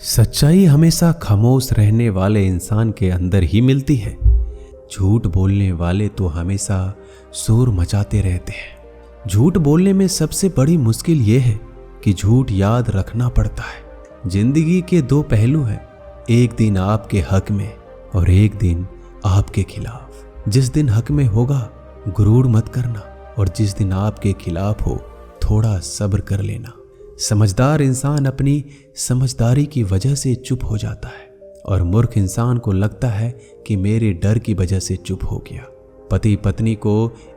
सच्चाई हमेशा खामोश रहने वाले इंसान के अंदर ही मिलती है। झूठ बोलने वाले तो हमेशा शोर मचाते रहते हैं। झूठ बोलने में सबसे बड़ी मुश्किल यह है कि झूठ याद रखना पड़ता है। जिंदगी के दो पहलू हैं, एक दिन आपके हक में और एक दिन आपके खिलाफ। जिस दिन हक में होगा गुरूर मत करना और जिस दिन आपके खिलाफ हो थोड़ा सब्र कर लेना। समझदार इंसान अपनी समझदारी की वजह से चुप हो जाता है और मूर्ख इंसान को लगता है कि मेरे डर की वजह से चुप हो गया। पति पत्नी को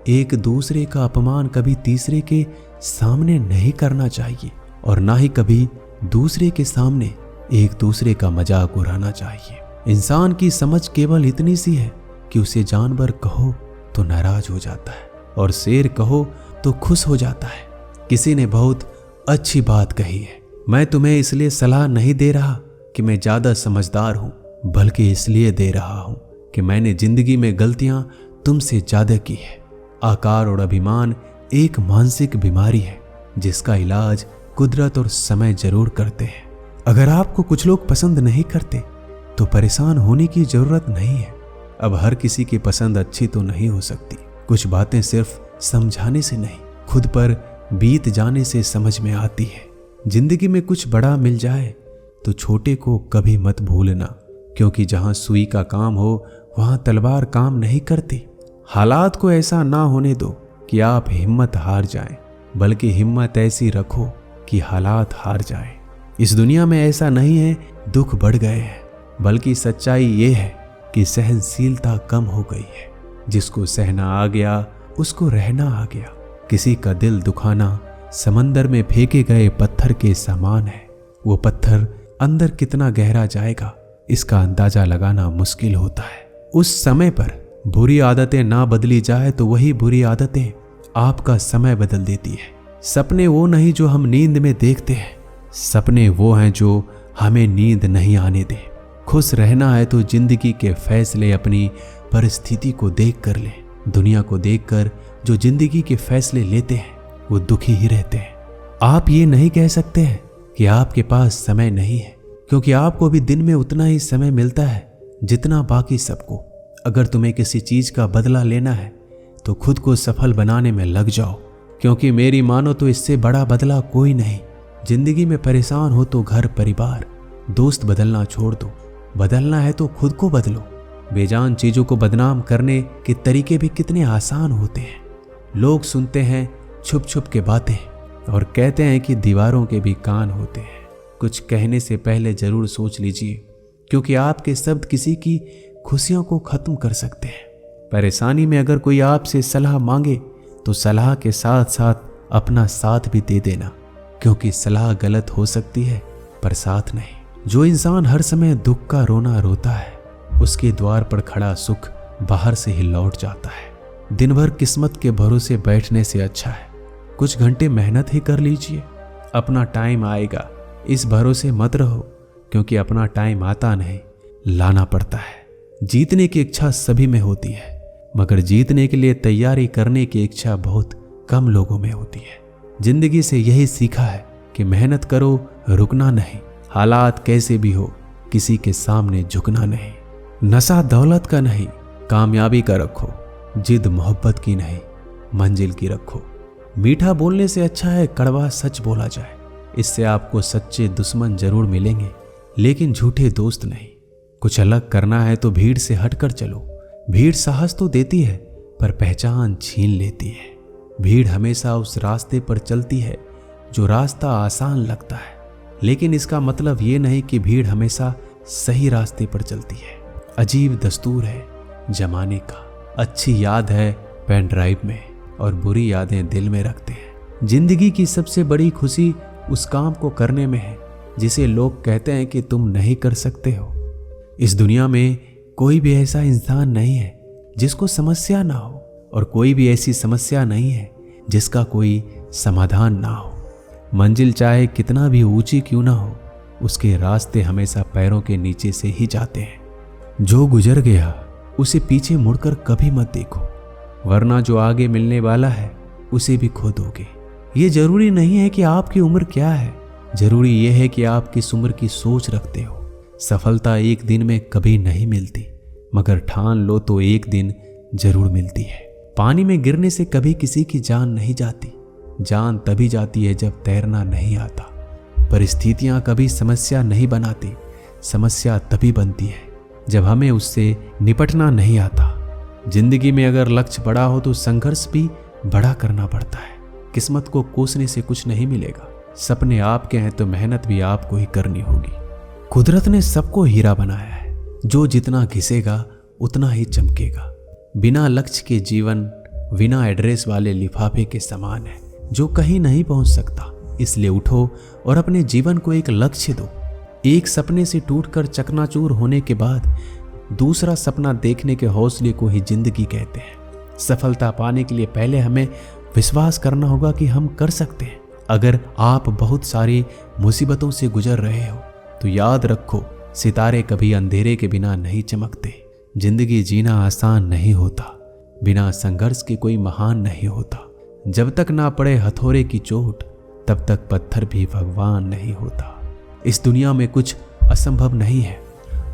एक दूसरे का अपमान कभी तीसरे के सामने नहीं करना चाहिए और ना ही कभी दूसरे के सामने एक दूसरे का मजाक उड़ाना चाहिए। इंसान की समझ केवल इतनी सी है कि उसे जानवर कहो तो नाराज हो जाता है और शेर कहो तो खुश हो जाता है। किसी ने बहुत अच्छी बात कही है, मैं तुम्हें इसलिए सलाह नहीं दे रहा कि मैं ज्यादा समझदार हूं, बल्कि इसलिए दे रहा हूं कि मैंने जिंदगी में गलतियां तुमसे ज्यादा की है। आकार और अभिमान एक मानसिक बीमारी है जिसका इलाज कुदरत और समय जरूर करते हैं। अगर आपको कुछ लोग पसंद नहीं करते तो परेशान होने की जरूरत नहीं है। अब हर किसी की पसंद अच्छी तो नहीं हो सकती। कुछ बातें सिर्फ समझाने से नहीं, खुद पर बीत जाने से समझ में आती है। जिंदगी में कुछ बड़ा मिल जाए तो छोटे को कभी मत भूलना, क्योंकि जहां सुई का काम हो वहां तलवार काम नहीं करती। हालात को ऐसा ना होने दो कि आप हिम्मत हार जाएं, बल्कि हिम्मत ऐसी रखो कि हालात हार जाएं। इस दुनिया में ऐसा नहीं है दुख बढ़ गए हैं, बल्कि सच्चाई ये है कि सहनशीलता कम हो गई है। जिसको सहना आ गया उसको रहना आ गया। किसी का दिल दुखाना समंदर में फेंके गए पत्थर के समान है। वो पत्थर अंदर कितना गहरा जाएगा इसका अंदाजा लगाना मुश्किल होता है। उस समय पर बुरी आदतें ना बदली जाए तो वही बुरी आदतें आपका समय बदल देती है। सपने वो नहीं जो हम नींद में देखते हैं, सपने वो हैं जो हमें नींद नहीं आने दे। खुश रहना है तो जिंदगी के फैसले अपनी परिस्थिति को देख कर ले। दुनिया को देखकर जो जिंदगी के फैसले लेते हैं वो दुखी ही रहते हैं। आप ये नहीं कह सकते हैं कि आपके पास समय नहीं है, क्योंकि आपको भी दिन में उतना ही समय मिलता है जितना बाकी सबको। अगर तुम्हें किसी चीज का बदला लेना है तो खुद को सफल बनाने में लग जाओ, क्योंकि मेरी मानो तो इससे बड़ा बदला कोई नहीं। जिंदगी में परेशान हो तो घर परिवार दोस्त बदलना छोड़ दो। बदलना है तो खुद को बदलो। बेजान चीजों को बदनाम करने के तरीके भी कितने आसान होते हैं। लोग सुनते हैं छुप छुप के बातें और कहते हैं कि दीवारों के भी कान होते हैं। कुछ कहने से पहले जरूर सोच लीजिए, क्योंकि आपके शब्द किसी की खुशियों को खत्म कर सकते हैं। परेशानी में अगर कोई आपसे सलाह मांगे तो सलाह के साथ साथ अपना साथ भी दे देना, क्योंकि सलाह गलत हो सकती है पर साथ नहीं। जो इंसान हर समय दुख का रोना रोता है उसके द्वार पर खड़ा सुख बाहर से ही लौट जाता है। दिन भर किस्मत के भरोसे बैठने से अच्छा है कुछ घंटे मेहनत ही कर लीजिए। अपना टाइम आएगा इस भरोसे मत रहो, क्योंकि अपना टाइम आता नहीं, लाना पड़ता है। जीतने की इच्छा सभी में होती है, मगर जीतने के लिए तैयारी करने की इच्छा बहुत कम लोगों में होती है। जिंदगी से यही सीखा है कि मेहनत करो, रुकना नहीं। हालात कैसे भी हो किसी के सामने झुकना नहीं। नशा दौलत का नहीं, कामयाबी का रखो। जिद मोहब्बत की नहीं, मंजिल की रखो। मीठा बोलने से अच्छा है कड़वा सच बोला जाए। इससे आपको सच्चे दुश्मन जरूर मिलेंगे, लेकिन झूठे दोस्त नहीं। कुछ अलग करना है तो भीड़ से हटकर चलो। भीड़ साहस तो देती है पर पहचान छीन लेती है। भीड़ हमेशा उस रास्ते पर चलती है जो रास्ता आसान लगता है, लेकिन इसका मतलब ये नहीं कि भीड़ हमेशा सही रास्ते पर चलती है। अजीब दस्तूर है जमाने का। अच्छी याद है पेन ड्राइव में और बुरी यादें दिल में रखते हैं। जिंदगी की सबसे बड़ी खुशी उस काम को करने में है जिसे लोग कहते हैं कि तुम नहीं कर सकते हो। इस दुनिया में कोई भी ऐसा इंसान नहीं है जिसको समस्या ना हो, और कोई भी ऐसी समस्या नहीं है जिसका कोई समाधान ना हो। मंजिल चाहे कितना भी ऊंची क्यों ना हो, उसके रास्ते हमेशा पैरों के नीचे से ही जाते हैं। जो गुजर गया उसे पीछे मुड़कर कभी मत देखो, वरना जो आगे मिलने वाला है उसे भी खो दोगे। ये जरूरी नहीं है कि आपकी उम्र क्या है, जरूरी यह है कि आप किस उम्र की सोच रखते हो। सफलता एक दिन में कभी नहीं मिलती, मगर ठान लो तो एक दिन जरूर मिलती है। पानी में गिरने से कभी किसी की जान नहीं जाती। जान तभी जाती है जब तैरना नहीं आता। परिस्थितियां कभी समस्या नहीं बनाती, समस्या तभी बनती है जब हमें उससे निपटना नहीं आता। जिंदगी में अगर लक्ष्य बड़ा हो तो संघर्ष भी बड़ा करना पड़ता है। किस्मत को कोसने से कुछ नहीं मिलेगा। सपने आपके हैं तो मेहनत भी आपको ही करनी होगी। कुदरत ने सबको हीरा बनाया है, जो जितना घिसेगा उतना ही चमकेगा। बिना लक्ष्य के जीवन बिना एड्रेस वाले लिफाफे के समान है, जो कहीं नहीं पहुंच सकता। इसलिए उठो और अपने जीवन को एक लक्ष्य दो। एक सपने से टूटकर चकनाचूर होने के बाद दूसरा सपना देखने के हौसले को ही जिंदगी कहते हैं। सफलता पाने के लिए पहले हमें विश्वास करना होगा कि हम कर सकते हैं। अगर आप बहुत सारी मुसीबतों से गुजर रहे हो तो याद रखो, सितारे कभी अंधेरे के बिना नहीं चमकते। जिंदगी जीना आसान नहीं होता, बिना संघर्ष के कोई महान नहीं होता। जब तक ना पड़े हथौड़े की चोट तब तक पत्थर भी भगवान नहीं होता। इस दुनिया में कुछ असंभव नहीं है।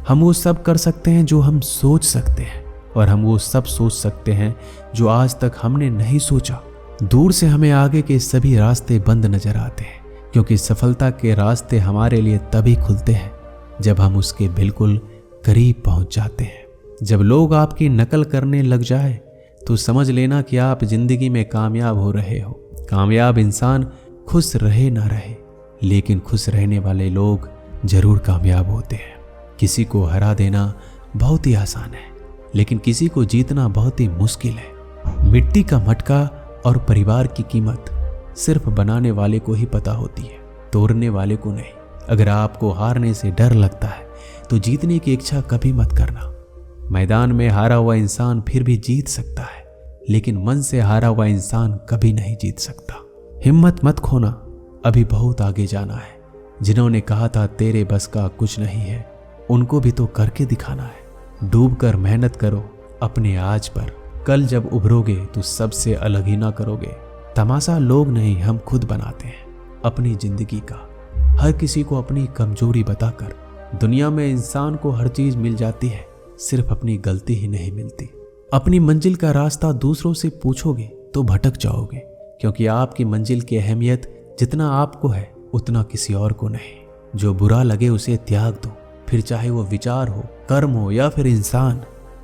हम वो सब कर सकते हैं जो हम सोच सकते हैं, और हम वो सब सोच सकते हैं जो आज तक हमने नहीं सोचा। दूर से हमें आगे के सभी रास्ते बंद नजर आते हैं, क्योंकि सफलता के रास्ते हमारे लिए तभी खुलते हैं जब हम उसके बिल्कुल करीब पहुंच जाते हैं। जब लोग आपकी नकल करने लग जाए तो समझ लेना कि आप जिंदगी में कामयाब हो रहे हो। कामयाब इंसान खुश रहे ना रहे, लेकिन खुश रहने वाले लोग जरूर कामयाब होते हैं। किसी को हरा देना बहुत ही आसान है, लेकिन किसी को जीतना बहुत ही मुश्किल है। मिट्टी का मटका और परिवार की कीमत सिर्फ बनाने वाले को ही पता होती है, तोड़ने वाले को नहीं। अगर आपको हारने से डर लगता है तो जीतने की इच्छा कभी मत करना। मैदान में हारा हुआ इंसान फिर भी जीत सकता है, लेकिन मन से हारा हुआ इंसान कभी नहीं जीत सकता। हिम्मत मत खोना, अभी बहुत आगे जाना है। जिन्होंने कहा था तेरे बस का कुछ नहीं है, उनको भी तो करके दिखाना है। डूबकर मेहनत करो अपने आज पर। कल जब उभरोगे तो सबसे अलग ही ना करोगे। तमाशा लोग नहीं, हम खुद बनाते हैं अपनी जिंदगी का। हर किसी को अपनी कमजोरी बताकर दुनिया में इंसान को हर चीज मिल जाती है, सिर्फ अपनी गलती ही नहीं मिलती। अपनी मंजिल का रास्ता दूसरों से पूछोगे तो भटक जाओगे, क्योंकि आपकी मंजिल की अहमियत जितना आपको है उतना किसी और को नहीं। जो बुरा लगे उसे त्याग दो, फिर चाहे वो विचार हो, कर्म हो या फिर इंसान।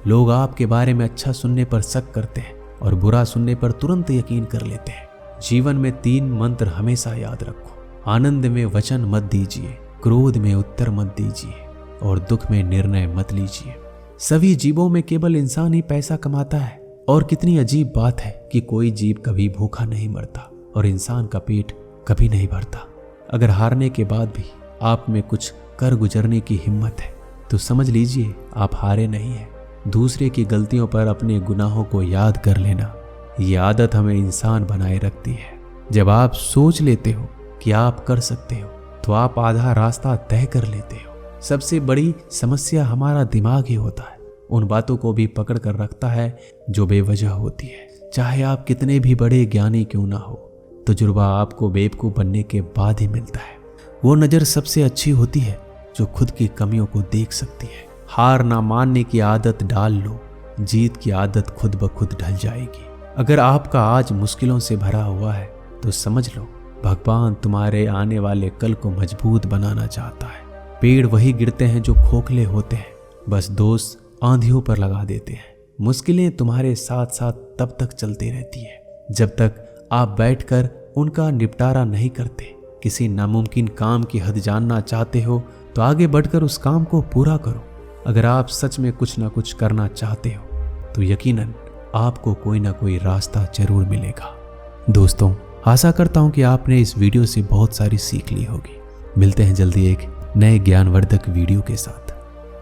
लोग आपके बारे में अच्छा सुनने पर शक करते हैं और बुरा सुनने पर तुरंत यकीन कर लेते हैं। जीवन में 3 मंत्र हमेशा याद रखो। आनंद में वचन मत दीजिए, क्रोध में उत्तर मत दीजिए और दुख में निर्णय मत लीजिए। सभी जीवों में केवल इंसान ही पैसा कमाता है। और कितनी अजीब बात है कि कोई जीव कभी भूखा नहीं मरता और इंसान का पेट कभी नहीं भरता। अगर हारने के बाद भी आप में कुछ कर गुजरने की हिम्मत है तो समझ लीजिए आप हारे नहीं हैं। दूसरे की गलतियों पर अपने गुनाहों को याद कर लेना, ये आदत हमें इंसान बनाए रखती है। जब आप सोच लेते हो कि आप कर सकते हो तो आप आधा रास्ता तय कर लेते हो। सबसे बड़ी समस्या हमारा दिमाग ही होता है। उन बातों को भी पकड़ कर रखता है जो बेवजह होती है। चाहे आप कितने भी बड़े ज्ञानी क्यों ना हो, तजुर्बा आपको बेवकूफ बनने के बाद ही मिलता है। वो नज़र सबसे अच्छी होती है जो खुद की कमियों को देख सकती है। हार ना मानने की आदत डाल लो, जीत की आदत खुद ब खुद ढल जाएगी। अगर आपका आज मुश्किलों से भरा हुआ है तो समझ लो भगवान तुम्हारे आने वाले कल को मजबूत बनाना चाहता है। पेड़ वही गिरते हैं जो खोखले होते हैं, बस दोस्त आंधियों पर लगा देते हैं। मुश्किलें तुम्हारे साथ साथ तब तक चलती रहती है जब तक आप बैठकर उनका निपटारा नहीं करते। किसी नामुमकिन काम की हद जानना चाहते हो तो आगे बढ़कर उस काम को पूरा करो। अगर आप सच में कुछ ना कुछ करना चाहते हो तो यकीनन आपको कोई ना कोई रास्ता जरूर मिलेगा। दोस्तों, आशा करता हूं कि आपने इस वीडियो से बहुत सारी सीख ली होगी। मिलते हैं जल्दी एक नए ज्ञानवर्धक वीडियो के साथ।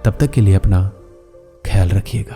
तब तक के लिए अपना ख्याल रखिएगा।